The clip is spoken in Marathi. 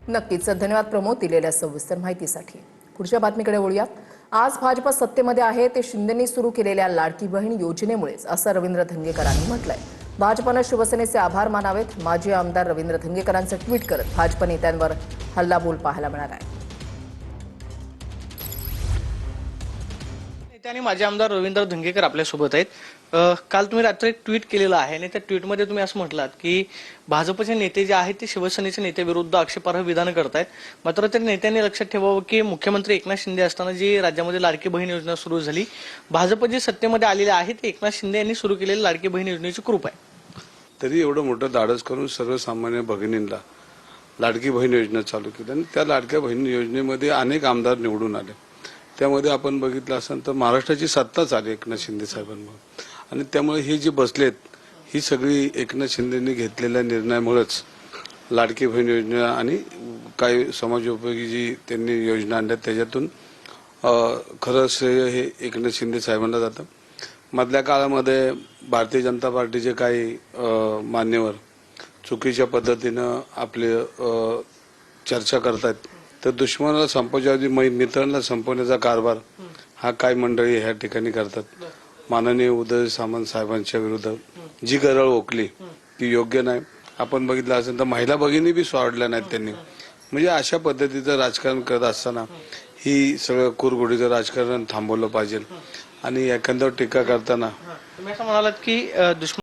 नक्कीच धन्यवाद प्रमोद दिलेल्या सविस्तर माहितीसाठी। पुढच्या बातमीकडे वळूयात। आज भाजप सत्तेमध्ये आहे ते शिंदेंनी सुरू केलेल्या लाडकी बहीण योजनेमुळेच असं रवींद्र धंगेकरांनी म्हटलंय। भाजपने शिवसेनेचे आभार मानावेत। माजी आमदार रवींद्र धंगेकरांचं ट्विट करत भाजप नेत्यांवर हल्लाबोल पाहायला मिळाला आहे। आणि माजी आमदार रवींद्र धंगेकर आपल्यासोबत आहेत। काल तुम्ही रात्री एक ट्विट केलेलं आहे आणि त्या ट्विटमध्ये तुम्ही असं म्हटलात की भाजपचे नेते जे आहेत ते शिवसेनेचे नेत्याविरुद्ध आक्षेपार्ह विधान करतायत। मात्र त्या नेत्यांनी लक्षात ठेवावं की मुख्यमंत्री एकनाथ शिंदे असताना जी राज्यामध्ये लाडकी बहीण योजना सुरू झाली, भाजप जे सत्तेमध्ये आलेले आहे ते एकनाथ शिंदे यांनी सुरू केलेली लाडकी बहीण योजनेची कृपा आहे। तरी एवढं मोठं धाडस करून सर्वसामान्य भगिनींना लाडकी बहीण योजना चालू केली आणि त्या लाडक्या बहीण योजनेमध्ये अनेक आमदार निवडून आले। त्यामध्ये आपण बघितलं असेल तर महाराष्ट्राची सत्ताच आली एकनाथ शिंदे साहेबांमुळे आणि त्यामुळे हे जे बसलेत ही सगळी एकनाथ शिंदेंनी घेतलेल्या निर्णयामुळेच लाडकी बहीण योजना आणि काही समाजोपयोगी जी त्यांनी योजना आणल्या त्याच्यातून खरं श्रेय हे एकनाथ शिंदे साहेबांना जातं। मधल्या काळामध्ये भारतीय जनता पार्टीचे काही मान्यवर चुकीच्या पद्धतीनं आपले चर्चा करतात तर दुश्मनाला संपवण्याची मित्रांना संपवण्याचा कारभार हा काय मंडळी ह्या ठिकाणी करतात। माननीय उदय सामंत साहेबांच्या विरुद्ध जी गरळ ओकली ती योग्य नाही। आपण बघितलं असेल तर महिला भगिनी बी सोडल्या नाहीत त्यांनी। म्हणजे अशा पद्धतीचं राजकारण करत असताना ही सगळं कुरघोडीचं राजकारण थांबवलं पाहिजे आणि एखाद्यावर टीका करताना तुम्ही असं म्हणालात की दुश्मन